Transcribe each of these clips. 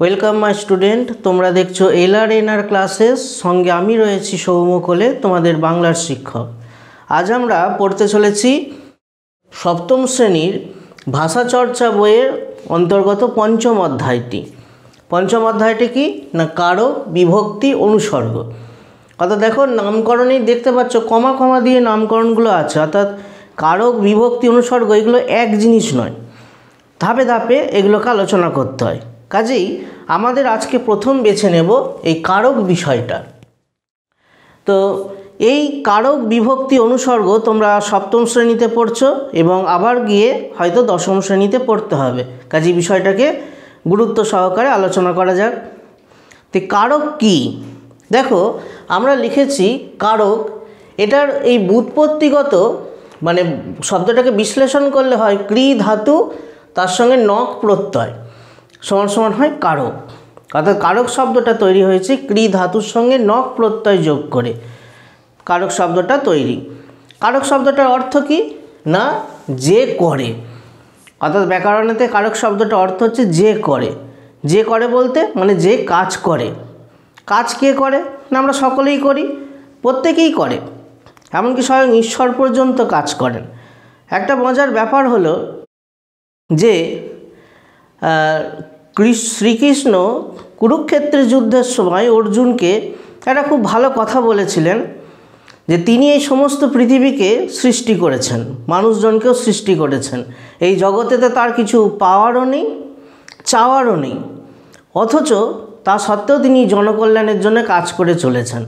Welcome my student, তোমরা দেখছো LRNR classes. সঙ্গে আমি রয়েছি সৌম্য কোলে, তোমাদের বাংলার শিক্ষক। আজ আমরা পড়তে চলেছি সপ্তম শ্রেণীর ভাষা চর্চা বইয়ের অন্তর্গত পঞ্চম অধ্যায়টি। পঞ্চম অধ্যায়টি কি না, কারক, বিভক্তি, অনুসর্গ। অর্থাৎ দেখো নামকরণেই দেখতে পাচ্ছ কমা কমা দিয়ে নামকরণগুলো আছে। অর্থাৎ কারক, বিভক্তি, অনুসর্গ এগুলো এক জিনিস নয়, ধাপে ধাপে এগুলোকে আলোচনা করতে হয়। কাজেই আমাদের আজকে প্রথম বেছে নেব এই কারক বিষয়টা। তো এই কারক, বিভক্তি, অনুসর্গ তোমরা সপ্তম শ্রেণীতে পড়ছো এবং আবার গিয়ে হয়তো দশম শ্রেণীতে পড়তে হবে। কাজেই বিষয়টাকে গুরুত্ব সহকারে আলোচনা করা যাক। তো কারক কি? দেখো আমরা লিখেছি কারক, এটার এই ব্যুৎপত্তিগত মানে শব্দটাকে বিশ্লেষণ করলে হয় ক্রি ধাতু তার সঙ্গে নক প্রত্যয় সমান সমান হয় কারক। অর্থাৎ কারক শব্দটা তৈরি হয়েছে ক্রি ধাতুর সঙ্গে নক প্রত্যয় যোগ করে কারক শব্দটা তৈরি। কারক শব্দটার অর্থ কি না, যে করে। অর্থাৎ ব্যাকরণেতে কারক শব্দটার অর্থ হচ্ছে যে করে। যে করে বলতে মানে যে কাজ করে। কাজ কে করে না, আমরা সকলেই করি, প্রত্যেকেই করে, এমনকি স্বয়ং ঈশ্বর পর্যন্ত কাজ করেন। একটা মজার ব্যাপার হলো যে শ্রীকৃষ্ণ কুরুক্ষেত্রের যুদ্ধের সময় অর্জুনকে একটা খুব ভালো কথা বলেছিলেন যে তিনি এই সমস্ত পৃথিবীকে সৃষ্টি করেছেন, মানুষজনকেও সৃষ্টি করেছেন। এই জগতেতে তার কিছু পাওয়ারও নেই, চাওয়ারও নেই, অথচ তা সত্ত্বেও তিনি জনকল্যাণের জন্য কাজ করে চলেছেন।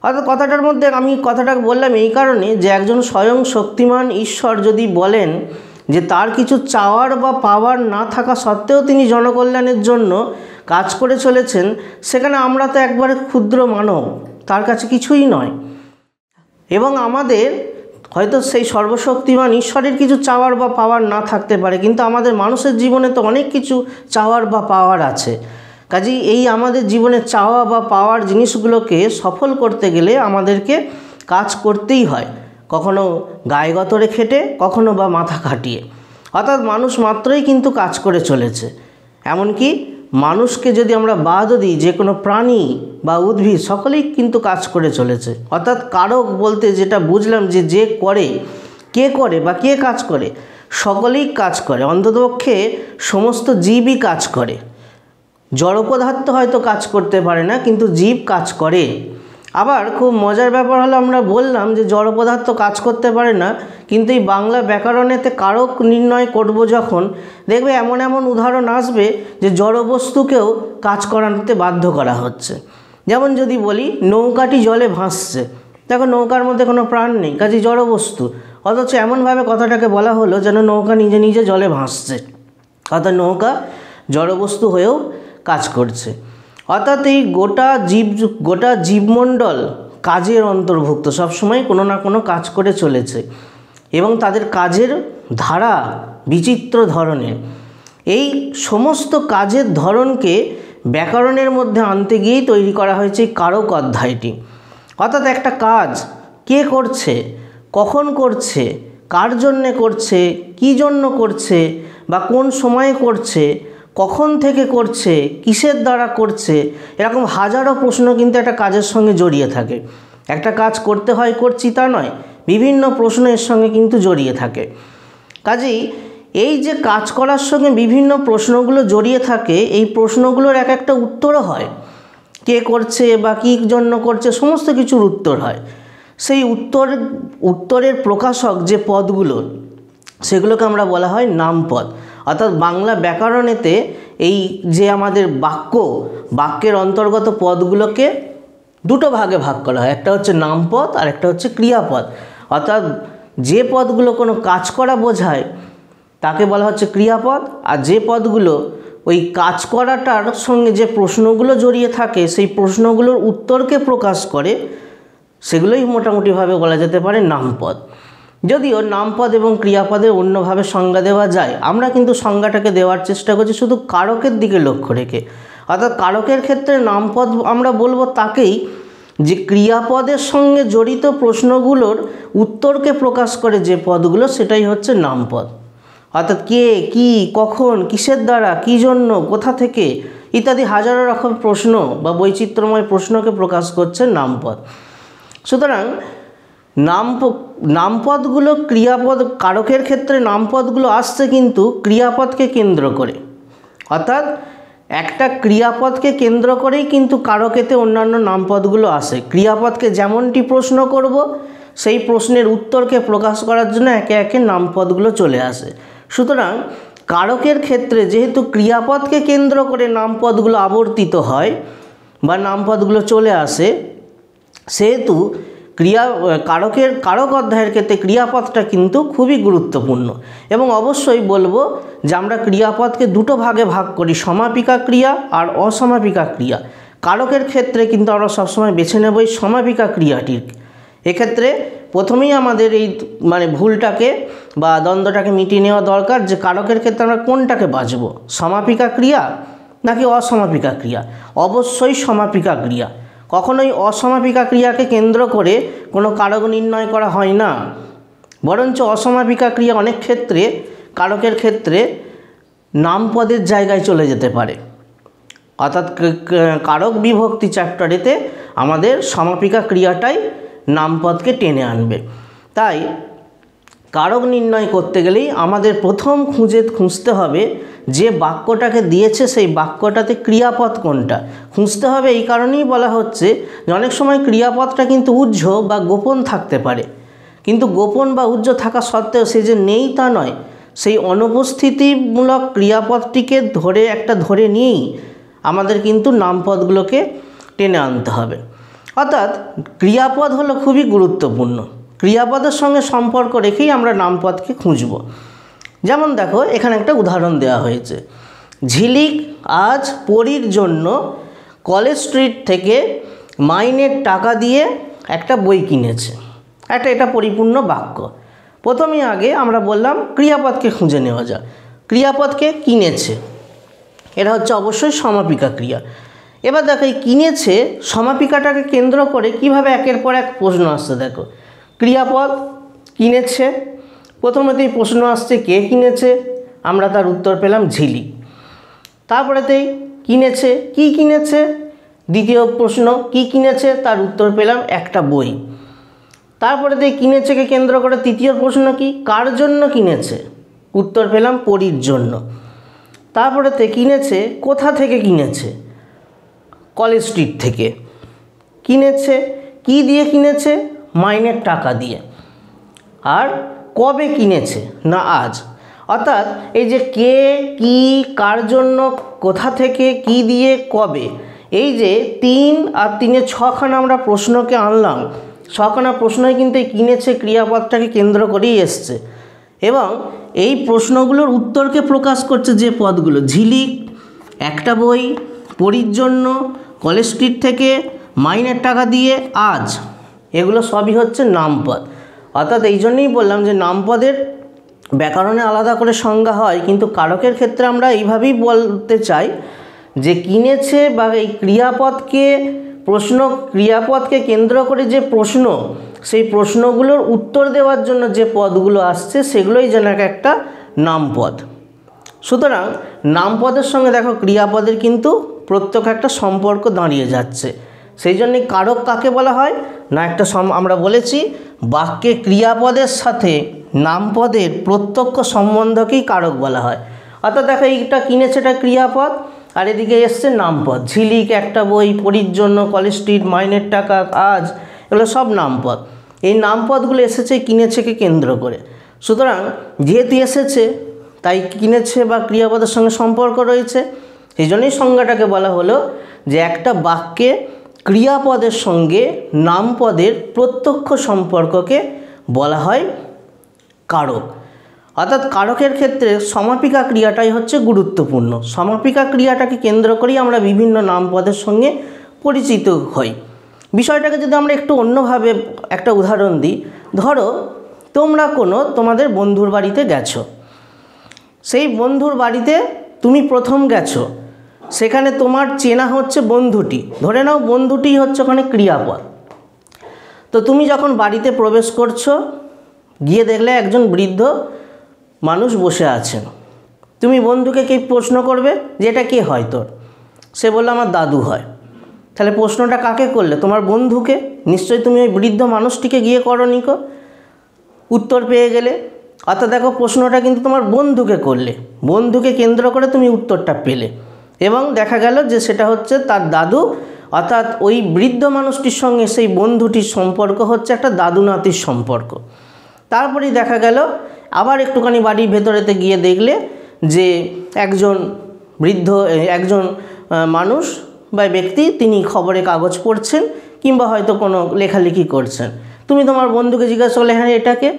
অর্থাৎ কথাটার মধ্যে আমি কথাটা বললাম এই কারণে যে একজন স্বয়ং শক্তিমান ঈশ্বর যদি বলেন যে তার কিছু চাওয়ার বা পাওয়ার না থাকা সত্ত্বেও তিনি জনকল্যাণের জন্য কাজ করে চলেছেন, সেখানে আমরা তো একবারে ক্ষুদ্র মানব, তার কাছে কিছুই নয়। এবং আমাদের হয়তো সেই সর্বশক্তিমান ঈশ্বরের কিছু চাওয়ার বা পাওয়ার না থাকতে পারে, কিন্তু আমাদের মানুষের জীবনে তো অনেক কিছু চাওয়ার বা পাওয়ার আছে। কাজেই এই আমাদের জীবনে চাওয়া বা পাওয়ার জিনিসগুলোকে সফল করতে গেলে আমাদেরকে কাজ করতেই হয়, কখনো গায়ে গতরে খেটে, কখনো বা মাথা খাটিয়ে। অর্থাৎ মানুষ মাত্রই কিন্তু কাজ করে চলেছে। এমনকি মানুষকে যদি আমরা বাদও দিই, যে কোনো প্রাণী বা উদ্ভিদ সকলেই কিন্তু কাজ করে চলেছে। অর্থাৎ কারক বলতে যেটা বুঝলাম যে যে করে, কে করে বা কে কাজ করে, সকলেই কাজ করে। অন্ততপক্ষে সমস্ত জীবই কাজ করে। জড় পদার্থ হয়তো কাজ করতে পারে না, কিন্তু জীব কাজ করে। আবার খুব মজার ব্যাপার হলো আমরা বললাম যে জড় পদার্থ কাজ করতে পারে না, কিন্তু এই বাংলা ব্যাকরণেতে কারক নির্ণয় করব যখন, দেখবে এমন এমন উদাহরণ আসবে যে জড় বস্তুকেও কাজ করাতে বাধ্য করা হচ্ছে। যেমন যদি বলি নৌকাটি জলে ভাসছে, দেখো নৌকার মধ্যে কোনো প্রাণ নেই, কাজে জড় বস্তু, অথচ এমনভাবে কথাটাকে বলা হলো যেন নৌকা নিজে নিজে জলে ভাসছে। অর্থাৎ নৌকা জড় বস্তু হয়েও কাজ করছে। অর্থাৎ এই গোটা জীবমণ্ডল কাজের অন্তর্ভুক্ত, সবসময় কোনো না কোনো কাজ করে চলেছে এবং তাদের কাজের ধারা বিচিত্র ধরনের। এই সমস্ত কাজের ধরনকে ব্যাকরণের মধ্যে আনতে গিয়েই তৈরি করা হয়েছে এই কারক অধ্যায়টি। অর্থাৎ একটা কাজ কে করছে, কখন করছে, কার জন্যে করছে, কী জন্য করছে বা কোন সময়ে করছে, কখন থেকে করছে, কিসের দ্বারা করছে, এরকম হাজারো প্রশ্ন কিন্তু একটা কাজের সঙ্গে জড়িয়ে থাকে। একটা কাজ করতে হয় করছি তা নয়, বিভিন্ন প্রশ্ন এর সঙ্গে কিন্তু জড়িয়ে থাকে। কাজেই এই যে কাজ করার সঙ্গে বিভিন্ন প্রশ্নগুলো জড়িয়ে থাকে, এই প্রশ্নগুলোর এক একটা উত্তরও হয়। কে করছে বা কী জন্য করছে সমস্ত কিছুর উত্তর হয়। সেই উত্তরের প্রকাশক যে পদগুলো, সেগুলোকে আমরা বলা হয় নামপদ। অর্থাৎ বাংলা ব্যাকরণেতে এই যে আমাদের বাক্যের অন্তর্গত পদগুলোকে দুটো ভাগে ভাগ করা হয়, একটা হচ্ছে নামপদ আর একটা হচ্ছে ক্রিয়াপদ। অর্থাৎ যে পদগুলো কোনো কাজ করা বোঝায় তাকে বলা হচ্ছে ক্রিয়াপদ, আর যে পদগুলো ওই কাজ করাটার সঙ্গে যে প্রশ্নগুলো জড়িয়ে থাকে সেই প্রশ্নগুলোর উত্তরকে প্রকাশ করে, সেগুলোই মোটামুটিভাবে বলা যেতে পারে নামপদ। যদিও নামপদ এবং ক্রিয়াপদের অন্যভাবে সংজ্ঞা দেওয়া যায়, আমরা কিন্তু সংজ্ঞাটাকে দেওয়ার চেষ্টা করছি শুধু কারকের দিকে লক্ষ্য রেখে। অর্থাৎ কারকের ক্ষেত্রে নামপদ আমরা বলবো তাকেই যে ক্রিয়াপদের সঙ্গে জড়িত প্রশ্নগুলোর উত্তরকে প্রকাশ করে যে পদগুলো, সেটাই হচ্ছে নামপদ। অর্থাৎ কে, কি, কখন, কিসের দ্বারা, কী জন্য, কোথা থেকে, ইত্যাদি হাজারো রকম প্রশ্ন বা বৈচিত্র্যময় প্রশ্নকে প্রকাশ করছে নামপদ। সুতরাং নামপদগুলো ক্রিয়াপদ, কারকের ক্ষেত্রে নামপদগুলো আসছে কিন্তু ক্রিয়াপদকে কেন্দ্র করে, অর্থাৎ একটা ক্রিয়াপদকে কেন্দ্র করেই কিন্তু কারকেতে অন্যান্য নামপদগুলো আসে। ক্রিয়াপদকে যেমনটি প্রশ্ন করব সেই প্রশ্নের উত্তরকে প্রকাশ করার জন্য একে একে নামপদগুলো চলে আসে। সুতরাং কারকের ক্ষেত্রে যেহেতু ক্রিয়াপদকে কেন্দ্র করে নামপদগুলো আবর্তিত হয় বা নামপদগুলো চলে আসে, সেহেতু কারক অধ্যায়ের ক্ষেত্রে ক্রিয়াপদটা কিন্তু খুবই গুরুত্বপূর্ণ। এবং অবশ্যই বলবো যে আমরা ক্রিয়াপদকে দুটো ভাগে ভাগ করি, সমাপিকা ক্রিয়া আর অসমাপিকা ক্রিয়া। কারকের ক্ষেত্রে কিন্তু আমরা সবসময় বেছে নেব এই সমাপিকা ক্রিয়াটির। এক্ষেত্রে প্রথমেই আমাদের এই ভুলটাকে বা দ্বন্দ্বটাকে মিটিয়ে নেওয়া দরকার যে কারকের ক্ষেত্রে আমরা কোনটাকে বাছবো, সমাপিকা ক্রিয়া নাকি অসমাপিকা ক্রিয়া। অবশ্যই সমাপিকা ক্রিয়া। কখনোই অসমাপিকা ক্রিয়াকে কেন্দ্র করে কোনো কারক নির্ণয় করা হয় না, বরঞ্চ অসমাপিকা ক্রিয়া অনেক ক্ষেত্রে কারকের ক্ষেত্রে নামপদের জায়গায় চলে যেতে পারে। অর্থাৎ কারক বিভক্তি চ্যাপ্টারেতে আমাদের সমাপিকা ক্রিয়াটাই নামপদকে টেনে আনবে। তাই কারক নির্ণয় করতে গেলেই আমাদের প্রথম খুঁজতে হবে যে বাক্যটাকে দিয়েছে সেই বাক্যটাতে ক্রিয়াপদ কোনটা খুঁজতে হবে। এই কারণেই বলা হচ্ছে যে অনেক সময় ক্রিয়াপদটা কিন্তু উহ্য বা গোপন থাকতে পারে, কিন্তু গোপন বা উহ্য থাকা সত্ত্বেও সে যে নেই তা নয়, সেই অনুপস্থিতিমূলক ক্রিয়াপদটিকে ধরে নিয়েই আমাদের কিন্তু নামপদগুলোকে টেনে আনতে হবে। অর্থাৎ ক্রিয়াপদ হলো খুবই গুরুত্বপূর্ণ। ক্রিয়াপদের সঙ্গে সম্পর্ক রেখেই আমরা নামপদকে খুঁজব। যেমন দেখো এখানে একটা উদাহরণ দেওয়া হয়েছে, ঝিলিক আজ পরীর জন্য কলেজ স্ট্রিট থেকে মাইনের টাকা দিয়ে একটা বই কিনেছে। এটা পরিপূর্ণ বাক্য। প্রথমেই আগে আমরা বললাম ক্রিয়াপদকে খুঁজে নেওয়া যায়। ক্রিয়াপদকে কিনেছে, এটা হচ্ছে অবশ্যই সমাপিকা ক্রিয়া। এবার দেখো এই কিনেছে সমাপিকাটাকে কেন্দ্র করে কিভাবে একের পর এক প্রশ্ন আসছে। দেখো ক্রিয়াপদ কিনেছে, প্রথমেতেই প্রশ্ন আসছে কে কিনেছে, আমরা তার উত্তর পেলাম ঝিলিক। তারপরেতেই কিনেছে, কি কিনেছে, দ্বিতীয় প্রশ্ন কি কিনেছে, তার উত্তর পেলাম একটা বই। তারপরেতেই কিনেছেকে কেন্দ্র করে তৃতীয় প্রশ্ন কি, কার জন্য কিনেছে, উত্তর পেলাম পরীর জন্য। তারপরেতে কিনেছে কোথা থেকে কিনেছে, কলেজ স্ট্রিট থেকে। কিনেছে কি দিয়ে কিনেছে, মাইনের টাকা দিয়ে। আর কবে কিনেছে, না আজ। অর্থাৎ এই যে কে, কি, কার জন্য, কোথা থেকে, কি দিয়ে, কবে, এই যে 3 আর 3 6খানা আমরা প্রশ্নকে আনলাম, 6খানা প্রশ্নই কিন্তু এই কিনেছে ক্রিয়াপদটাকে কেন্দ্র করেই এসছে। এবং এই প্রশ্নগুলোর উত্তরকে প্রকাশ করছে যে পদগুলো, ঝিলিক, একটা বই, পরীর জন্য, কলেজ স্ট্রিট থেকে, মাইনের টাকা দিয়ে, আজ, এগুলো সবই হচ্ছে নামপদ। অর্থাৎ এই জন্যই বললাম যে নামপদের ব্যাকরণে আলাদা করে সংজ্ঞা হয়, কিন্তু কারকের ক্ষেত্রে আমরা এইভাবেই বলতে চাই যে কিনেছে বা এই ক্রিয়াপদকে কেন্দ্র করে যে প্রশ্ন, সেই প্রশ্নগুলোর উত্তর দেওয়ার জন্য যে পদগুলো আসছে সেগুলোই যেন একটা নামপদ। সুতরাং নামপদের সঙ্গে দেখো ক্রিয়াপদের কিন্তু প্রত্যক্ষ একটা সম্পর্ক দাঁড়িয়ে যাচ্ছে। সেই জন্যে কারক কাকে বলা হয় না, আমরা বলেছি বাক্যে ক্রিয়াপদের সাথে নামপদের প্রত্যক্ষ সম্বন্ধকেই কারক বলা হয়। অর্থাৎ দেখো এইটা কিনেছে, এটা ক্রিয়াপদ, আর এদিকে এসছে নামপদ, ঝিলিক, একটা বই, পরীর জন্য, কলেজ স্ট্রিট, মাইনের টাকা, আজ, এগুলো সব নামপদ। এই নামপদগুলো এসেছে কিনেছেকে কেন্দ্র করে। সুতরাং যেহেতু এসেছে তাই কিনেছে বা ক্রিয়াপদের সঙ্গে সম্পর্ক রয়েছে। সেই জন্যই সংজ্ঞাটাকে বলা হলো যে একটা বাক্যে ক্রিয়াপদের সঙ্গে নামপদের প্রত্যক্ষ সম্পর্ককে বলা হয় কারক। অর্থাৎ কারকের ক্ষেত্রে সমাপিকা ক্রিয়াটাই হচ্ছে গুরুত্বপূর্ণ। সমাপিকা ক্রিয়াটাকে কেন্দ্র করেই আমরা বিভিন্ন নামপদের সঙ্গে পরিচিত হই। বিষয়টাকে যদি আমরা একটু অন্যভাবে একটা উদাহরণ দিই, ধরো তোমরা তোমাদের বন্ধুর বাড়িতে গেছো, সেই বন্ধুর বাড়িতে তুমি প্রথম গেছো, সেখানে তোমার চেনা হচ্ছে বন্ধুটি, ধরে নাও বন্ধুটি হচ্ছে ওখানে ক্রিয়াপদ। তো তুমি যখন বাড়িতে প্রবেশ করছো, গিয়ে দেখলে একজন বৃদ্ধ মানুষ বসে আছেন। তুমি বন্ধুকে কি প্রশ্ন করবে যে এটা কে হয় তোর, সে বলল আমার দাদু হয়। তাহলে প্রশ্নটা কাকে করলে? তোমার বন্ধুকে। নিশ্চয়ই তুমি ওই বৃদ্ধ মানুষটিকে গিয়ে করনি কো, উত্তর পেয়ে গেলে। অর্থাৎ দেখো, প্রশ্নটা কিন্তু তোমার বন্ধুকে করলে, বন্ধুকে কেন্দ্র করে তুমি উত্তরটা পেলে, এবং দেখা গেল যে সেটা হচ্ছে তার দাদু। অর্থাৎ ওই বৃদ্ধ মানুষটির সঙ্গে সেই বন্ধুটির সম্পর্ক হচ্ছে একটা দাদু নাতির সম্পর্ক। তারপরেই দেখা গেল আবার একটুখানি বাড়ির ভেতরেতে গিয়ে দেখলে যে একজন বৃদ্ধ, একজন মানুষ বা ব্যক্তি, তিনি খবরের কাগজ পড়ছেন কিংবা হয়তো কোনো লেখালেখি করছেন। তুমি তোমার বন্ধুকে জিজ্ঞাসা করলে, হ্যাঁ এটাকে?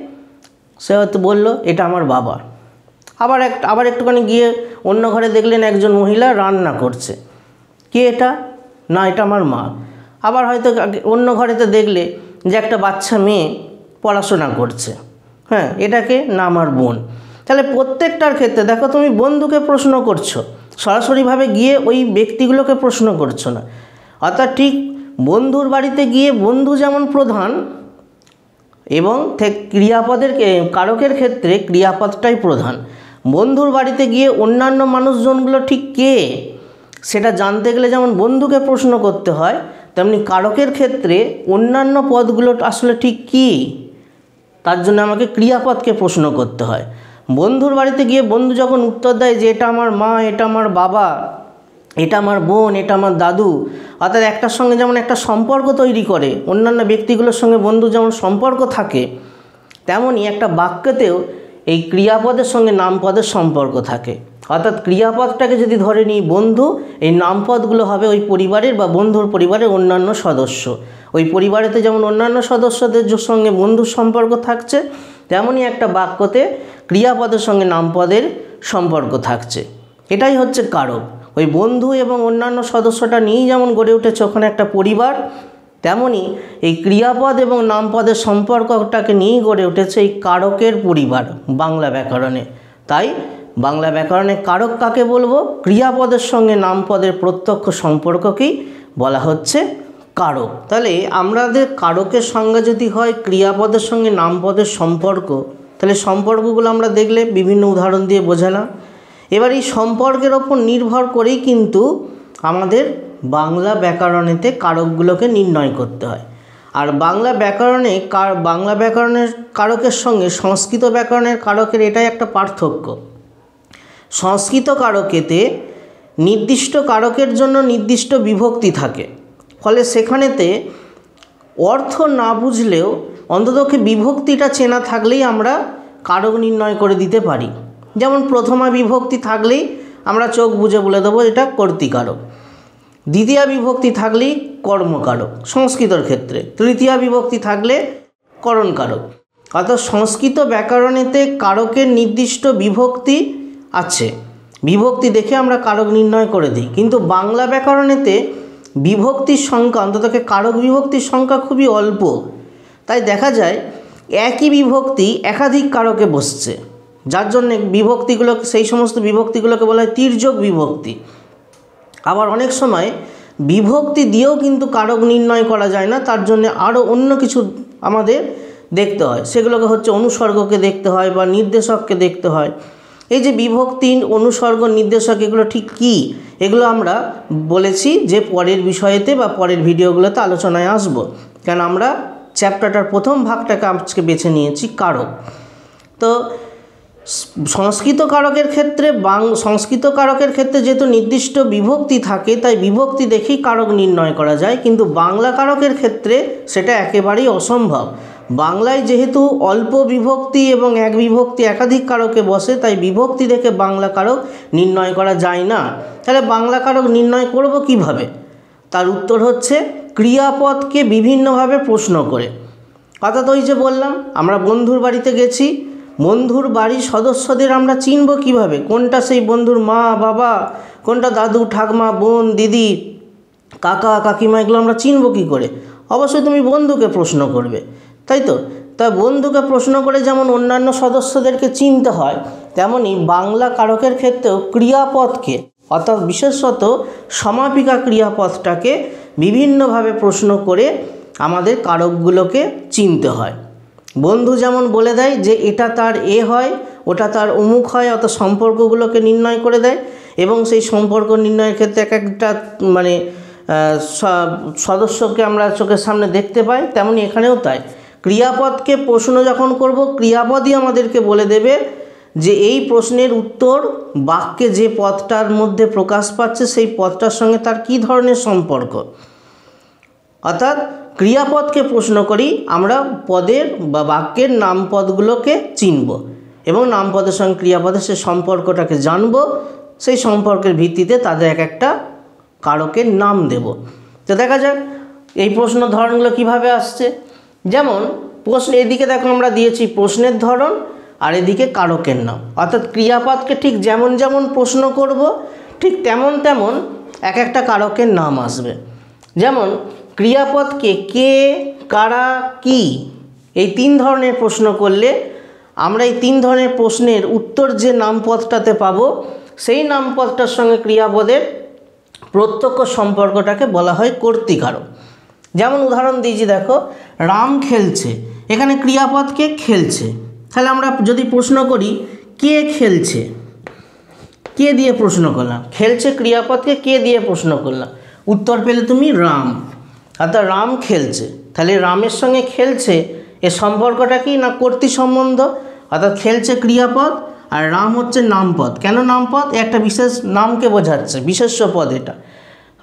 সে হয়তো বলল এটা আমার বাবা। আবার একটুখানি গিয়ে অন্য ঘরে দেখলেন একজন মহিলা রান্না করছে। কে এটা? না, এটা আমার মা। আবার হয়তো অন্য ঘরেতে দেখলে যে একটা বাচ্চা মেয়ে পড়াশোনা করছে। হ্যাঁ, এটাকে? না, আমার বোন। তাহলে প্রত্যেকটার ক্ষেত্রে দেখো, তুমি বন্ধুকে প্রশ্ন করছো, সরাসরিভাবে গিয়ে ওই ব্যক্তিগুলোকে প্রশ্ন করছো না। অর্থাৎ ঠিক বন্ধুর বাড়িতে গিয়ে বন্ধু যেমন প্রধান, এবং ক্রিয়াপদের কারকের ক্ষেত্রে ক্রিয়াপদটাই প্রধান। বন্ধুর বাড়িতে গিয়ে অন্যান্য মানুষজনগুলো ঠিক কে সেটা জানতে গেলে যেমন বন্ধুকে প্রশ্ন করতে হয়, তেমনি কারকের ক্ষেত্রে অন্যান্য পদগুলো আসলে ঠিক কী, তার জন্য আমাকে ক্রিয়াপদকে প্রশ্ন করতে হয়। বন্ধুর বাড়িতে গিয়ে বন্ধু যখন উত্তর দেয় যে এটা আমার মা, এটা আমার বাবা, এটা আমার বোন, এটা আমার দাদু, অর্থাৎ একটার সঙ্গে যেমন একটা সম্পর্ক তৈরি করে, অন্যান্য ব্যক্তিগুলোর সঙ্গে বন্ধু যেমন সম্পর্ক থাকে, তেমনই একটা বাক্যতেও এই ক্রিয়াপদের সঙ্গে নামপদের সম্পর্ক থাকে। অর্থাৎ ক্রিয়াপদটাকে যদি ধরে নিই বন্ধু, এই নামপদগুলো হবে ওই পরিবারের বা বন্ধুর পরিবারের অন্যান্য সদস্য। ওই পরিবারেতে যেমন অন্যান্য সদস্যদের সঙ্গে বন্ধুর সম্পর্ক থাকছে, তেমনই একটা বাক্যতে ক্রিয়াপদের সঙ্গে নামপদের সম্পর্ক থাকছে। এটাই হচ্ছে কারক। ওই বন্ধু এবং অন্যান্য সদস্যটা নিয়েই যেমন গড়ে উঠেছে ওখানে একটা পরিবার, তেমনি এই ক্রিয়াপদ এবং নামপদের সম্পর্কটাকে নিয়েই গড়ে উঠেছে এই কারকের পরিবার বাংলা ব্যাকরণে। তাই বাংলা ব্যাকরণে কারক কাকে বলবো? ক্রিয়াপদের সঙ্গে নামপদের প্রত্যক্ষ সম্পর্ককেই বলা হচ্ছে কারক। তাহলে আমাদের কারকের সংজ্ঞা যদি হয় ক্রিয়াপদের সঙ্গে নামপদের সম্পর্ক, তাহলে সম্পর্কগুলো আমরা দেখলে বিভিন্ন উদাহরণ দিয়ে বোঝালাম। এবার এই সম্পর্কের ওপর নির্ভর করেই কিন্তু আমাদের বাংলা ব্যাকরণেতে কারকগুলোকে নির্ণয় করতে হয়। আর বাংলা ব্যাকরণের কারকের সঙ্গে সংস্কৃত ব্যাকরণের কারকের এটাই একটা পার্থক্য। সংস্কৃত কারকেতে নির্দিষ্ট কারকের জন্য নির্দিষ্ট বিভক্তি থাকে, ফলে সেখানেতে অর্থ না বুঝলেও অন্ততপক্ষে বিভক্তিটা চেনা থাকলেই আমরা কারক নির্ণয় করে দিতে পারি। যেমন প্রথমা বিভক্তি থাকলেই আমরা চোখ বুজে বলে দেবো এটা কর্তৃকারক, দ্বিতীয়া বিভক্তি থাকলেই কর্মকারক সংস্কৃতর ক্ষেত্রে, তৃতীয়া বিভক্তি থাকলে করণকারক। অর্থাৎ সংস্কৃত ব্যাকরণেতে কারকের নির্দিষ্ট বিভক্তি আছে, বিভক্তি দেখে আমরা কারক নির্ণয় করে দিই। কিন্তু বাংলা ব্যাকরণেতে বিভক্তির সংখ্যা, অন্তত কারক বিভক্তির সংখ্যা খুবই অল্প। তাই দেখা যায় একই বিভক্তি একাধিক কারকে বসছে, যার জন্যে বিভক্তিগুলোকে, সেই সমস্ত বিভক্তিগুলোকে বলা হয় তির্যক বিভক্তি। আবার অনেক সময় বিভক্তি দিয়েও কিন্তু কারক নির্ণয় করা যায় না, তার জন্য আরও অন্য কিছু আমাদের দেখতে হয়। সেগুলোকে হচ্ছে অনুসর্গকে দেখতে হয় বা নির্দেশককে দেখতে হয়। এই যে বিভক্তি, অনুসর্গ, নির্দেশক, এগুলো ঠিক কী, এগুলো আমরা বলেছি যে পরের বিষয়েতে বা পরের ভিডিওগুলোতে আলোচনায় আসব। কেন আমরা চ্যাপ্টারটার প্রথম ভাগটাকে আজকে বেছে নিয়েছি কারক। তো সংস্কৃত কারকের ক্ষেত্রে যেহেতু নির্দিষ্ট বিভক্তি থাকে, তাই বিভক্তি দেখেই কারক নির্ণয় করা যায়। কিন্তু বাংলা কারকের ক্ষেত্রে সেটা একেবারেই অসম্ভব। বাংলায় যেহেতু অল্প বিভক্তি এবং এক বিভক্তি একাধিক কারকে বসে, তাই বিভক্তি দেখে বাংলা কারক নির্ণয় করা যায় না। তাহলে বাংলা কারক নির্ণয় করব কিভাবে? তার উত্তর হচ্ছে ক্রিয়াপদকে বিভিন্নভাবে প্রশ্ন করে। অর্থাৎ ওই যে বললাম, আমরা বন্ধুর বাড়িতে গেছি, বন্ধুর বাড়ির সদস্যদের আমরা চিনব কিভাবে? কোনটা সেই বন্ধুর মা, বাবা, কোনটা দাদু, ঠাকমা, বোন, দিদি, কাকা, কাকিমা, এগুলো আমরা চিনব কী করে? অবশ্যই তুমি বন্ধুকে প্রশ্ন করবে, তাই তো? তা বন্ধুকে প্রশ্ন করে যেমন অন্যান্য সদস্যদেরকে চিনতে হয়, তেমনি বাংলা কারকের ক্ষেত্রেও ক্রিয়াপদকে, অর্থাৎ বিশেষত সমাপিকা ক্রিয়াপদটাকে বিভিন্নভাবে প্রশ্ন করে আমাদের কারকগুলোকে চিনতে হয়। বন্ধু যেমন বলে দেয় যে এটা তার এ হয়, ওটা তার অমুক হয়, অর্থাৎ সম্পর্কগুলোকে নির্ণয় করে দেয়। এবং সেই সম্পর্ক নির্ণয়ের ক্ষেত্রে এক একটা মানে সদস্যকে আমরা চোখের সামনে দেখতে পাই, তেমনি এখানেও তাই। ক্রিয়াপদকে প্রশ্ন যখন করব, ক্রিয়াপদই আমাদেরকে বলে দেবে যে এই প্রশ্নের উত্তর বাক্যে যে পদটার মধ্যে প্রকাশ পাচ্ছে সেই পদটার সঙ্গে তার কী ধরনের সম্পর্ক। অর্থাৎ ক্রিয়াপদকে প্রশ্ন করি আমরা পদের বা বাক্যের নামপদগুলোকে চিনব এবং নামপদের সঙ্গে ক্রিয়াপদের সে সম্পর্কটাকে জানব, সেই সম্পর্কের ভিত্তিতে তাদের এক একটা কারকের নাম দেব। তো দেখা যাক এই প্রশ্ন ধরনগুলো কিভাবে আসছে। যেমন প্রশ্ন এদিকে দেখো আমরা দিয়েছি প্রশ্নের ধরন আর এদিকে কারকের নাম, অর্থাৎ ক্রিয়াপদকে ঠিক যেমন যেমন প্রশ্ন করব ঠিক তেমন তেমন এক একটা কারকের নাম আসবে। যেমন ক্রিয়াপদকে কে, কারা, কি এই 3 ধরনের প্রশ্ন করলে আমরা এই 3 ধরনের প্রশ্নের উত্তর যে নামপদটাতে পাবো সেই নামপদটার সঙ্গে ক্রিয়াপদের প্রত্যক্ষ সম্পর্কটাকে বলা হয় কর্তৃকারক। যেমন উদাহরণ দিয়েছি দেখো, রাম খেলছে, এখানে ক্রিয়াপদকে খেলছে, তাহলে আমরা যদি প্রশ্ন করি কে খেলছে, কে দিয়ে প্রশ্ন করলাম, খেলছে ক্রিয়াপদকে কে দিয়ে প্রশ্ন করলাম, উত্তর পেলে তুমি রাম, অর্থাৎ রাম খেলছে। তাহলে রামের সঙ্গে খেলছে এর সম্পর্কটা কি না কর্তৃ সম্বন্ধ, অর্থাৎ খেলছে ক্রিয়াপদ আর রাম হচ্ছে নামপদ। কেন নামপদ? একটা বিশেষ নামকে বোঝাচ্ছে, বিশেষ্য পদ এটা,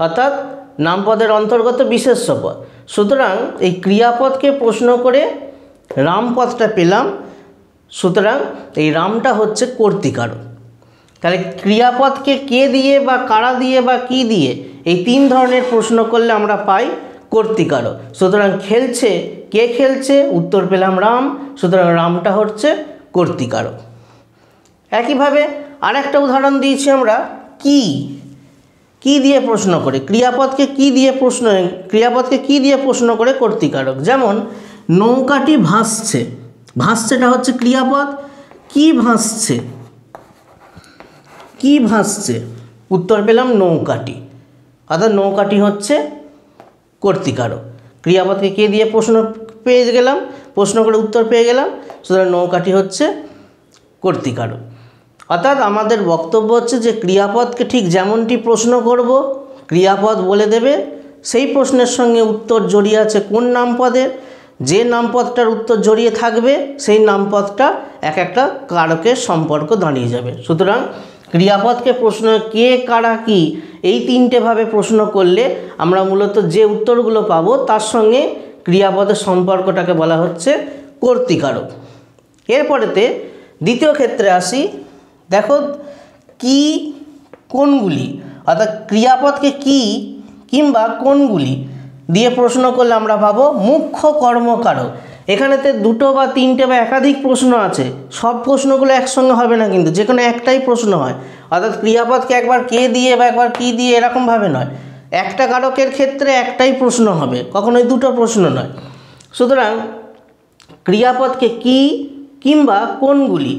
অর্থাৎ নামপদের অন্তর্গত বিশেষ্য পদ। সুতরাং এই ক্রিয়াপদকে প্রশ্ন করে রামপদটা পেলাম, সুতরাং এই রামটা হচ্ছে কর্তৃকারক। তাহলে ক্রিয়াপদকে কে দিয়ে বা কারা দিয়ে বা কি দিয়ে এই 3 ধরনের প্রশ্ন করলে আমরা পাই কর্তৃকারক। সুতরাং খেলছে, কে খেলছে, উত্তর পেলাম রাম, সুতরাং রামটা হচ্ছে কর্তৃকারক। একইভাবে আরেকটা উদাহরণ দিয়েছি আমরা কি দিয়ে প্রশ্ন করে, ক্রিয়াপদকে কি দিয়ে প্রশ্ন করে কর্তৃকারক। যেমন নৌকাটি ভাসছে, ভাসছেটা হচ্ছে ক্রিয়াপদ, কি ভাসছে, উত্তর পেলাম নৌকাটি, অর্থাৎ নৌকাটি হচ্ছে কর্তৃকারক। ক্রিয়াপদকে কে দিয়ে প্রশ্ন পেয়ে গেলাম, প্রশ্ন করে উত্তর পেয়ে গেলাম, সুতরাং নৌকাটি হচ্ছে কর্তৃকারক। অর্থাৎ আমাদের বক্তব্য হচ্ছে যে ক্রিয়াপদকে ঠিক যেমনটি প্রশ্ন করব ক্রিয়াপদ বলে দেবে সেই প্রশ্নের সঙ্গে উত্তর জড়িয়ে আছে কোন নামপদের, যে নামপদটার উত্তর জড়িয়ে থাকবে সেই নামপদটা এক একটা কারকের সম্পর্ক দাঁড়িয়ে যাবে। সুতরাং ক্রিয়াপদকে প্রশ্ন কে, কারা, কি এই 3টে ভাবে প্রশ্ন করলে আমরা মূলত যে উত্তরগুলো পাবো তার সঙ্গে ক্রিয়াপদের সম্পর্কটাকে বলা হচ্ছে কর্তৃকারক। এরপরেতে দ্বিতীয় ক্ষেত্রে আসি। দেখো কি কোনগুলি, অর্থাৎ ক্রিয়াপদকে কি কিংবা কোনগুলি দিয়ে প্রশ্ন করলে আমরা পাবো মুখ্য কর্মকারক। এখানেতে 2টো বা 3টে বা একাধিক প্রশ্ন আছে, সব প্রশ্নগুলো একসঙ্গে হবে না, কিন্তু যে কোনো একটাই প্রশ্ন হয়। অর্থাৎ ক্রিয়াপদকে একবার কে দিয়ে বা একবার কি দিয়ে এরকমভাবে নয়, একটা কারকের ক্ষেত্রে একটাই প্রশ্ন হবে, কখনোই 2টো প্রশ্ন নয়। সুতরাং ক্রিয়াপদকে কি কিংবা কোনগুলি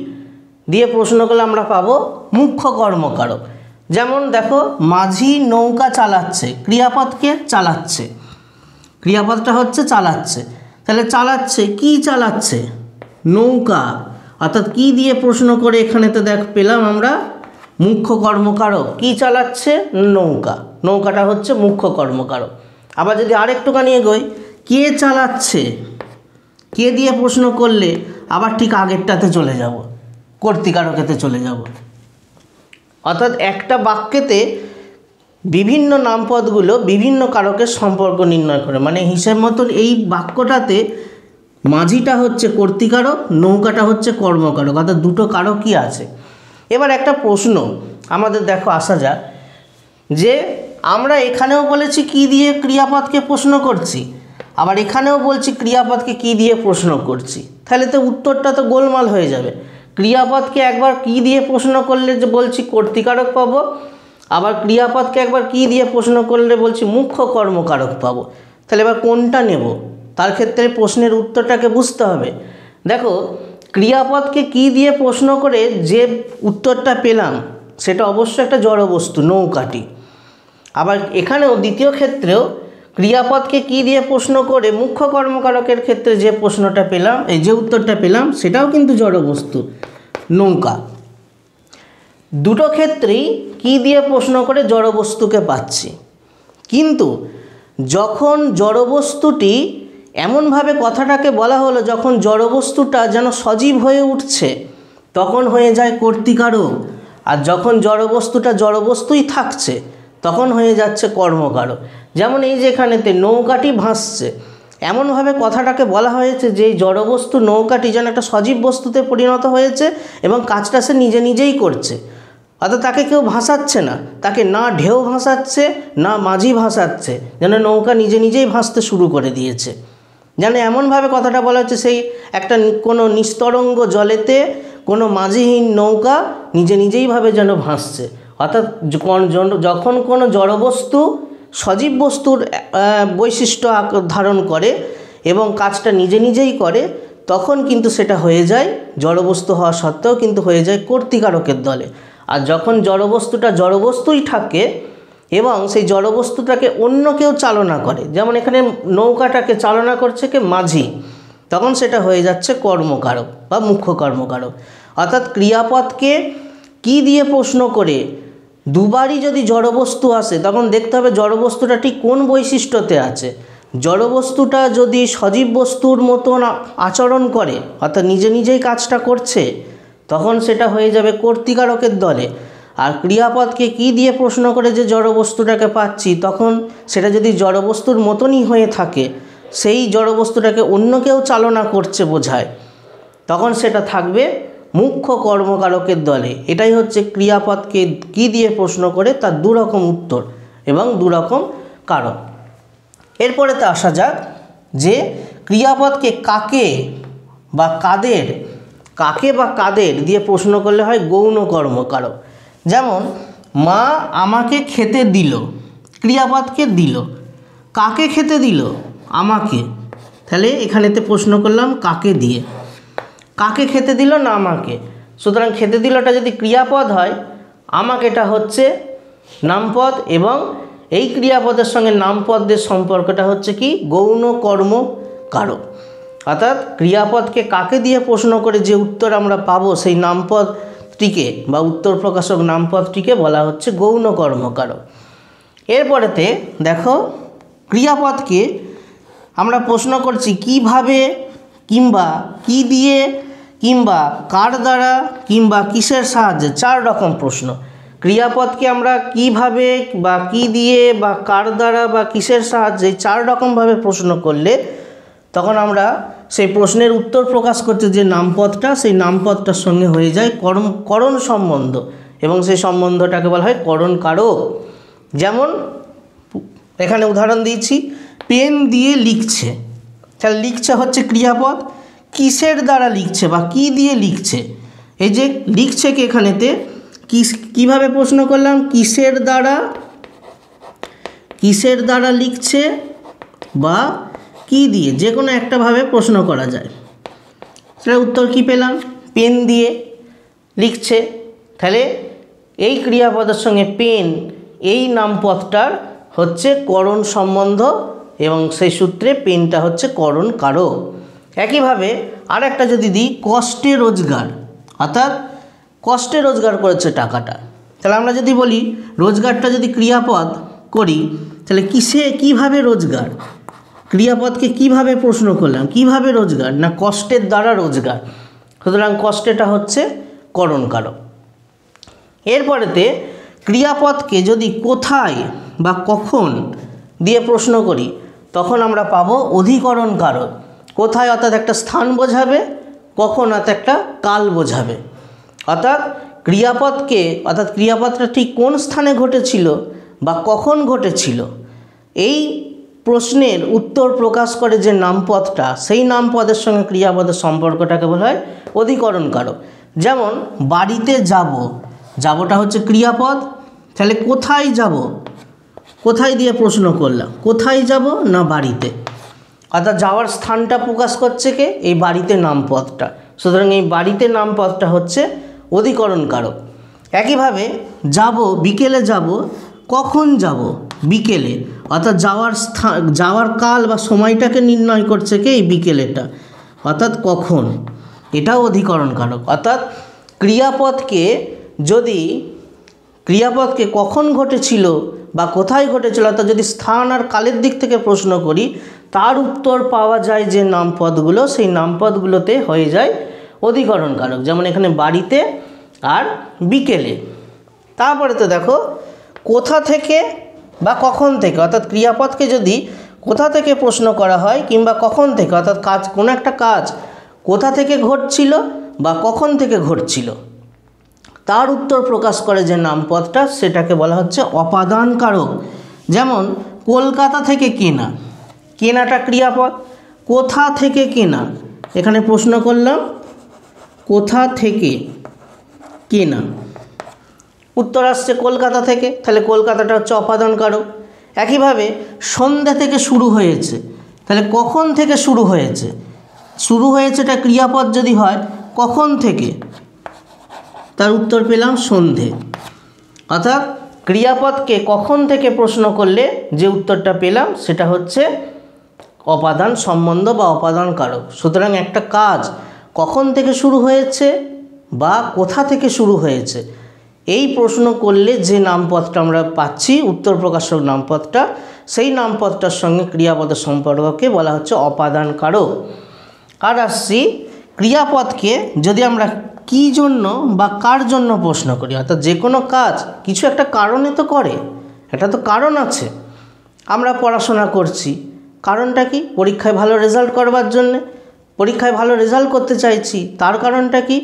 দিয়ে প্রশ্ন করলে আমরা পাবো মুখ্য কর্মকারক। যেমন দেখো মাঝি নৌকা চালাচ্ছে, ক্রিয়াপদকে চালাচ্ছে, ক্রিয়াপদটা হচ্ছে চালাচ্ছে, তাহলে চালাচ্ছে, কি চালাচ্ছে, নৌকা, অর্থাৎ কি দিয়ে প্রশ্ন করে এখানেতে পেলাম আমরা মুখ্য কর্মকারক। কি চালাচ্ছে, নৌকা, নৌকাটা হচ্ছে মুখ্য কর্মকারক। আবার যদি আরেকটুখানি এগোই, কে চালাচ্ছে, কে দিয়ে প্রশ্ন করলে আবার ঠিক আগেরটাতে চলে যাব, কর্তৃকারকেতে চলে যাব। অর্থাৎ একটা বাক্যেতে বিভিন্ন নামপদগুলো বিভিন্ন কারকের সম্পর্ক নির্ণয় করে, মানে হিসেব মতন এই বাক্যটাতে মাঝিটা হচ্ছে কর্তৃকারক, নৌকাটা হচ্ছে কর্মকারক, অর্থাৎ 2টো কারকই আছে। এবার একটা প্রশ্ন আমাদের দেখো আসা যাক, যে আমরা এখানেও বলেছি কি দিয়ে ক্রিয়াপদকে প্রশ্ন করছি, আবার এখানেও বলছি ক্রিয়াপদকে কি দিয়ে প্রশ্ন করছি, তাহলে তো উত্তরটা তো গোলমাল হয়ে যাবে। ক্রিয়াপদকে একবার কি দিয়ে প্রশ্ন করলে যে বলছি কর্তৃকারক পাবো, আবার ক্রিয়াপদকে একবার কি দিয়ে প্রশ্ন করলে বলছি মুখ্য কর্মকারক পাবো, তাহলে এবার কোনটা নেব? তার ক্ষেত্রে প্রশ্নের উত্তরটাকে বুঝতে হবে। দেখো ক্রিয়াপদকে কি দিয়ে প্রশ্ন করে যে উত্তরটা পেলাম সেটা অবশ্যই একটা জড়বস্তু, নৌকাটি। আবার এখানেও দ্বিতীয় ক্ষেত্রেও ক্রিয়াপদকে কি দিয়ে প্রশ্ন করে মুখ্য কর্মকারকের ক্ষেত্রে যে প্রশ্নটা পেলাম, এই যে উত্তরটা পেলাম সেটাও কিন্তু জড়বস্তু, নৌকা। দুটো ক্ষেত্রেই কি দিয়ে প্রশ্ন করে জড়বস্তুকে পাচ্ছি, কিন্তু যখন জড়বস্তুটি এমনভাবে কথাটাকে বলা হলো যখন জড়বস্তুটা যেন সজীব হয়ে উঠছে তখন হয়ে যায় কর্তৃকারক, আর যখন জড়বস্তুটা জড়বস্তুই থাকছে তখন হয়ে যাচ্ছে কর্মকারক। যেমন এই যেখানেতে নৌকাটি ভাসছে, এমনভাবে কথাটাকে বলা হয়েছে যে এই জড়বস্তু নৌকাটি যেন একটা সজীব বস্তুতে পরিণত হয়েছে এবং কাজটা সে নিজে নিজেই করছে, অর্থাৎ তাকে কেউ ভাসাচ্ছে না, তাকে না ঢেউ ভাসাচ্ছে না মাঝি ভাসাচ্ছে, যেন নৌকা নিজে নিজেই ভাসতে শুরু করে দিয়েছে। যেন এমনভাবে কথাটা বলা হচ্ছে সেই একটা কোনো নিস্তরঙ্গ জলেতে কোনো মাঝিহীন নৌকা নিজে নিজেইভাবে যেন ভাসছে। অর্থাৎ যখন কোনো জড়বস্তু সজীব বস্তুর বৈশিষ্ট্য ধারণ করে এবং কাজটা নিজে নিজেই করে তখন কিন্তু সেটা হয়ে যায় জড়বস্তু হওয়া সত্ত্বেও কিন্তু হয়ে যায় কর্তৃকারকের দলে। আর যখন জড়বস্তুটা জড়বস্তুই থাকে এবং সেই জড়বস্তুটাকে অন্য কেউ চালনা করে, যেমন এখানে নৌকাটাকে চালনা করছে কে মাঝি, তখন সেটা হয়ে যাচ্ছে কর্মকারক বা মুখ্য কর্মকারক। অর্থাৎ ক্রিয়াপদকে কি দিয়ে প্রশ্ন করে দুবারই যদি জড়বস্তু আসে তখন দেখতে হবে জড়বস্তুটা ঠিক কোন বৈশিষ্ট্যতে আছে। জড়বস্তুটা যদি সজীব বস্তুর মতন আচরণ করে অর্থাৎ নিজে নিজেই কাজটা করছে তখন সেটা হয়ে যাবে কর্তৃকারকের দলে। আর ক্রিয়াপদকে কি দিয়ে প্রশ্ন করে যে জড়বস্তুটাকে পাচ্ছি তখন সেটা যদি জড়বস্তুর মতনই হয়ে থাকে, সেই জড়বস্তুটাকে অন্য কেউ চালনা করছে বোঝায়, তখন সেটা থাকবে মুখ্য কর্মকারকের দলে। এটাই হচ্ছে ক্রিয়াপদকে কি দিয়ে প্রশ্ন করে তার দুরকম উত্তর এবং দুরকম কারণ। এরপরেতে আসা যাক যে ক্রিয়াপদকে কাকে বা কাদের দিয়ে প্রশ্ন করলে হয় গৌণ কর্মকারক। যেমন মা আমাকে খেতে দিল, ক্রিয়াপদকে দিল, কাকে খেতে দিল? আমাকে। তাহলে এখানেতে প্রশ্ন করলাম কাকে দিয়ে, কাকে খেতে দিল না আমাকে। সুতরাং খেতে দিলটা যদি ক্রিয়াপদ হয় আমাকেটা হচ্ছে নামপদ এবং এই ক্রিয়াপদের সঙ্গে নামপদের সম্পর্কটা হচ্ছে কি গৌণ কর্মকারক। অর্থাৎ ক্রিয়াপদকে কাকে দিয়ে প্রশ্ন করে যে উত্তর আমরা পাবো সেই নামপদটিকে বা উত্তর প্রকাশক নামপদটিকে বলা হচ্ছে গৌণ কর্মকারক। এরপরেতে দেখো ক্রিয়াপদকে আমরা প্রশ্ন করছি কিভাবে কিংবা কি দিয়ে কিংবা কার দ্বারা কিংবা কিসের সাহায্যে, 4 রকম প্রশ্ন। ক্রিয়াপদকে আমরা কিভাবে বা কি দিয়ে বা কার দ্বারা বা কিসের সাহায্যে 4 রকমভাবে প্রশ্ন করলে তখন আমরা সেই প্রশ্নের উত্তর প্রকাশ করতে যে নামপদটা সেই নামপদটার সঙ্গে হয়ে যায় করণ সম্বন্ধ এবং সেই সম্বন্ধটাকে বলা হয় করণ কারক। যেমন এখানে উদাহরণ দিয়েছি, পেন দিয়ে লিখছে, তাহলে লিখছে হচ্ছে ক্রিয়াপদ, কিসের দ্বারা লিখছে বা কি দিয়ে লিখছে। এই যে লিখছে কি এখানেতে কিভাবে প্রশ্ন করলাম, কিসের দ্বারা লিখছে বা কি দিয়ে, যে কোনো একটা ভাবে প্রশ্ন করা যায়। সেটা উত্তর কি পেলাম, পেন দিয়ে লিখছে। তাহলে এই ক্রিয়াপদের সঙ্গে পেন এই নামপদটার হচ্ছে করণ সম্বন্ধ এবং সেই সূত্রে পেনটা হচ্ছে করণ কারক। একইভাবে আর একটা যদি দিই, কষ্টে রোজগার, অর্থাৎ কষ্টে রোজগার করেছে টাকাটা। তাহলে আমরা যদি বলি রোজগারটা যদি ক্রিয়াপদ করি তাহলে কিভাবে রোজগার, ক্রিয়াপদকে কিভাবে প্রশ্ন করলাম, কিভাবে রোজগার না কষ্টের দ্বারা রোজগার, সুতরাং কষ্টেটা হচ্ছে করণ কারক। এরপরেতে ক্রিয়াপদকে যদি কোথায় বা কখন দিয়ে প্রশ্ন করি তখন আমরা পাবো অধিকরণ কারক। কোথায় অর্থাৎ একটা স্থান বোঝাবে, কখন অর্থাৎ একটা কাল বোঝাবে। অর্থাৎ ক্রিয়াপদটা ঠিক কোন স্থানে ঘটেছিল বা কখন ঘটেছিল এই প্রশ্নের উত্তর প্রকাশ করে যে নামপদটা সেই নামপদের সঙ্গে ক্রিয়াপদের সম্পর্কটাকে বলা হয় অধিকরণ কারক। যেমন বাড়িতে যাব, যাবটা হচ্ছে ক্রিয়াপদ, তাহলে কোথায় যাব, কোথায় দিয়ে প্রশ্ন করলাম, কোথায় যাব না বাড়িতে, অর্থাৎ যাওয়ার স্থানটা প্রকাশ করছে কে এই বাড়িতে নামপদটা, সুতরাং এই বাড়িতে নামপদটা হচ্ছে অধিকরণ কারক। একইভাবে যাব, বিকেলে যাব, কখন যাব, বিকেলে, অর্থাৎ যাওয়ার কাল বা সময়টাকে নির্ণয় করছে কে এই বিকেলেটা, অর্থাৎ কখন, এটাও অধিকরণ কারক। অর্থাৎ ক্রিয়াপদকে যদি ক্রিয়াপদকে কখন ঘটেছিল বা কোথায় ঘটেছিল, অর্থাৎ যদি স্থান আর কালের দিক থেকে প্রশ্ন করি, তার উত্তর পাওয়া যায় যে নামপদগুলো, সেই নামপদগুলোতে হয়ে যায় অধিকরণ কারক। যেমন এখানে বাড়িতে আর বিকেলে। তারপরে তো দেখো কোথা থেকে বা কখন থেকে, অর্থাৎ ক্রিয়াপদকে যদি কোথা থেকে প্রশ্ন করা হয় কিংবা কখন থেকে, অর্থাৎ কাজ, কোনো একটা কাজ কোথা থেকে ঘটছিল বা কখন থেকে ঘটছিল, তার উত্তর প্রকাশ করে যে নামপদটা, সেটাকে বলা হচ্ছে অপাদান কারক। যেমন কলকাতা থেকে কেনা, কেনাটা ক্রিয়াপদ। কোথা থেকে কেনা, এখানে প্রশ্ন করলাম কোথা থেকে কেনা, উত্তর আসছে কলকাতা থেকে, তাহলে কলকাতাটা হচ্ছে অপাদান কারক। একইভাবে সন্ধ্যা থেকে শুরু হয়েছে, তাহলে কখন থেকে শুরু হয়েছে, শুরু হয়েছে এটা ক্রিয়াপদ যদি হয়, কখন থেকে, তার উত্তর পেলাম সন্ধে। অর্থাৎ ক্রিয়াপদকে কখন থেকে প্রশ্ন করলে যে উত্তরটা পেলাম সেটা হচ্ছে অপাদান সম্বন্ধ বা অপাদান কারক। সুতরাং একটা কাজ কখন থেকে শুরু হয়েছে বা কোথা থেকে শুরু হয়েছে, এই প্রশ্ন করলে যে নামপদটা আমরা পাচ্ছি, উত্তর প্রকাশক নামপদটা, সেই নামপদটার সঙ্গে ক্রিয়াপদের সম্পর্ককে বলা হচ্ছে অপাদান কারক। আর আসছি ক্রিয়াপদকে যদি আমরা কী জন্য বা কার জন্য প্রশ্ন করি, অর্থাৎ যে কোনো কাজ কিছু একটা কারণে তো করে, এটা তো কারণ আছে। আমরা পড়াশোনা করছি, কারণটা কি? পরীক্ষায় ভালো রেজাল্ট করবার জন্যে, পরীক্ষায় ভালো রেজাল্ট করতে চাইছি, তার কারণটা কি?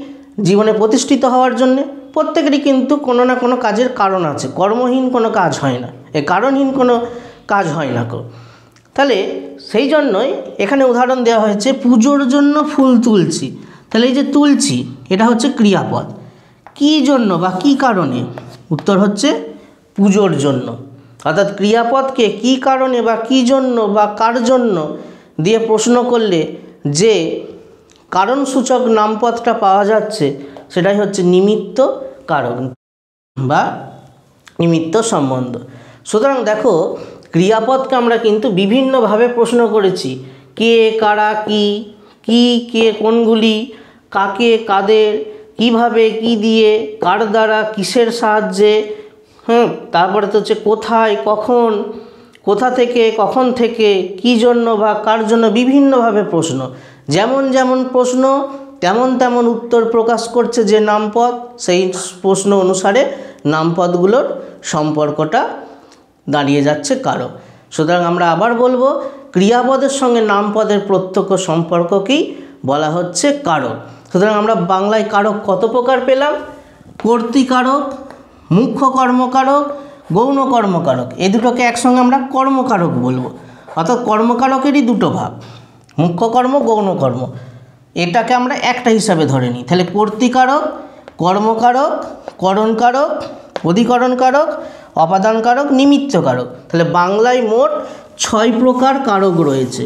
জীবনে প্রতিষ্ঠিত হওয়ার জন্যে। প্রত্যেকেরই কিন্তু কোনো না কোনো কাজের কারণ আছে, কর্মহীন কোনো কাজ হয় না, এ কারণহীন কোনো কাজ হয় না। তাহলে সেই জন্যই এখানে উদাহরণ দেওয়া হয়েছে, পুজোর জন্য ফুল তুলছি। তাহলে এই যে তুলছি, এটা হচ্ছে ক্রিয়াপদ। কী জন্য বা কী কারণে, উত্তর হচ্ছে পুজোর জন্য। অর্থাৎ ক্রিয়াপদকে কী কারণে বা কী জন্য বা কার জন্য দিয়ে প্রশ্ন করলে যে কারণসূচক নামপদটা পাওয়া যাচ্ছে, সেটাই হচ্ছে নিমিত্ত কারক বা নিমিত্ত সম্বন্ধ। সুতরাং দেখো ক্রিয়াপদকে আমরা কিন্তু বিভিন্নভাবে প্রশ্ন করেছি, কে, কারা, কি, কি, কে, কোনগুলি, কাকে, কাদের, কিভাবে, কি দিয়ে, কার দ্বারা, কিসের সাহায্যে, তারপরে তো হচ্ছে কোথায়, কখন, কোথা থেকে, কখন থেকে, কি জন্য বা কার জন্য, বিভিন্নভাবে প্রশ্ন। যেমন যেমন প্রশ্ন তেমন তেমন উত্তর প্রকাশ করছে যে নামপদ, সেই প্রশ্ন অনুসারে নামপদগুলোর সম্পর্কটা দাঁড়িয়ে যাচ্ছে কারক। সুতরাং আমরা আবার বলবো, ক্রিয়াপদের সঙ্গে নামপদের প্রত্যক্ষ সম্পর্ককেই বলা হচ্ছে কারক। সুতরাং আমরা বাংলায় কারক কত প্রকার পেলাম? কর্তৃকারক, মুখ্য কর্মকারক, গৌণ কর্মকারক। এই দুটোকে একসঙ্গে আমরা কর্মকারক বলবো। অর্থাৎ কর্মকারকেরই দুটো ভাগ, মুখ্য কর্ম, গৌণ কর্ম। এটাকে আমরা একটা হিসাবে ধরে নিই। তাহলে কর্তৃকারক, কর্মকারক, করণকারক, অধিকরণকারক, অপাদানকারক, নিমিত্তকারক। তাহলে বাংলায় মোট 6 প্রকার কারক রয়েছে।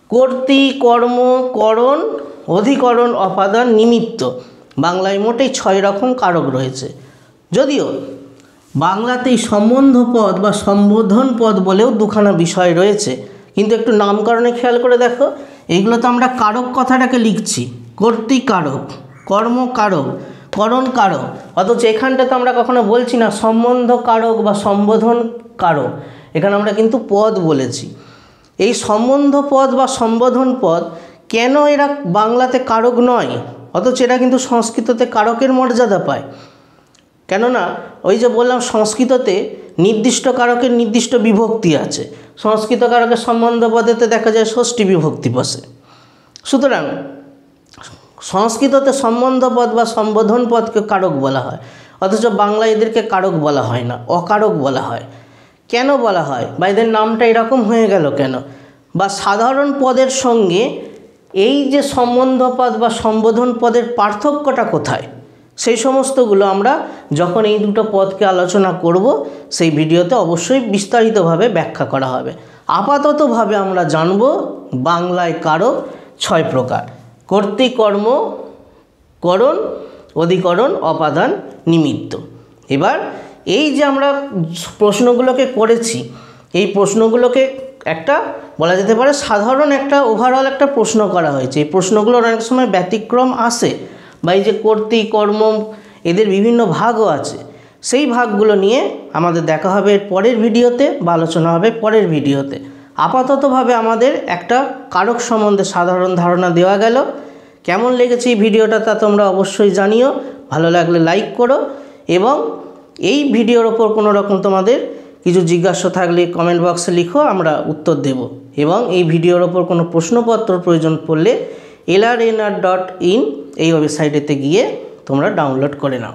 কর্তৃ, কর্ম, করণ, অধিকরণ, অপাদান, নিমিত্ত। বাংলায় মোট এই 6 রকম কারক রয়েছে। যদিও বাংলাতেই সম্বন্ধ পদ বা সম্বোধন পদ বলেও দুখানা বিষয় রয়েছে, কিন্তু একটু নামকরণে খেয়াল করে দেখো, এইগুলো তো আমরা কারক কথাটাকে লিখছি, কর্তৃকারক, কর্মকারক, করণ কারক, অথচ এখানটাতে আমরা কখনো বলছি না সম্বন্ধ কারক বা সম্বোধন কারক, এখানে আমরা কিন্তু পদ বলেছি। এই সম্বন্ধ পদ বা সম্বোধন পদ কেন এরা বাংলাতে কারক নয়, অথচ এরা কিন্তু সংস্কৃততে কারকের মর্যাদা পায়? কেননা ওই যে বললাম, সংস্কৃততে নির্দিষ্ট কারকের নির্দিষ্ট বিভক্তি আছে, সংস্কৃত কারকের সম্বন্ধ পদেতে দেখা যায় ষষ্ঠী বিভক্তি বসে। সুতরাং সংস্কৃততে সম্বন্ধ পদ বা সম্বোধন পদকে কারক বলা হয়, অথচ বাংলায় এদেরকে কারক বলা হয় না, অকারক বলা হয়। কেন বলা হয় বা এদের নামটা এরকম হয়ে গেল কেন? বা সাধারণ পদের সঙ্গে এই যে সম্বন্ধ পদ বা সম্বোধন পদের পার্থক্যটা কোথায়, সেই সমস্তগুলো আমরা যখন এই দুটো পদকে আলোচনা করব সেই ভিডিওতে অবশ্যই বিস্তারিতভাবে ব্যাখ্যা করা হবে। আপাততভাবে আমরা জানব বাংলায় কারক 6 প্রকার: কর্তৃ, কর্ম, করণ, অধিকরণ, অপাদান, নিমিত্ত। এবার এই যে আমরা প্রশ্নগুলোকে করেছি, এই প্রশ্নগুলোকে একটা বলা যেতে পারে সাধারণ একটা ওভারঅল একটা প্রশ্ন করা হয়েছে। এই প্রশ্নগুলোর অনেক সময় ব্যতিক্রম আসে, বা এই যে কর্তৃ, কর্ম, এদের বিভিন্ন ভাগও আছে। সেই ভাগগুলো নিয়ে আমাদের দেখা হবে এর পরের ভিডিওতে বা আলোচনা হবে পরের ভিডিওতে। আপাততভাবে আমাদের একটা কারক সম্বন্ধে সাধারণ ধারণা দেওয়া গেল। কেমন লেগেছে এই ভিডিওটা তা তোমরা অবশ্যই জানিও। ভালো লাগলে লাইক করো এবং এই ভিডিওর ওপর কোনো রকম তোমাদের কিছু জিজ্ঞাসা থাকলে কমেন্ট বক্সে লিখো, আমরা উত্তর দেব। এবং এই ভিডিওর ওপর কোনো প্রশ্নপত্র প্রয়োজন পড়লে lrnr.in এই ওয়েবসাইটেতে গিয়ে তোমরা ডাউনলোড করে নাও।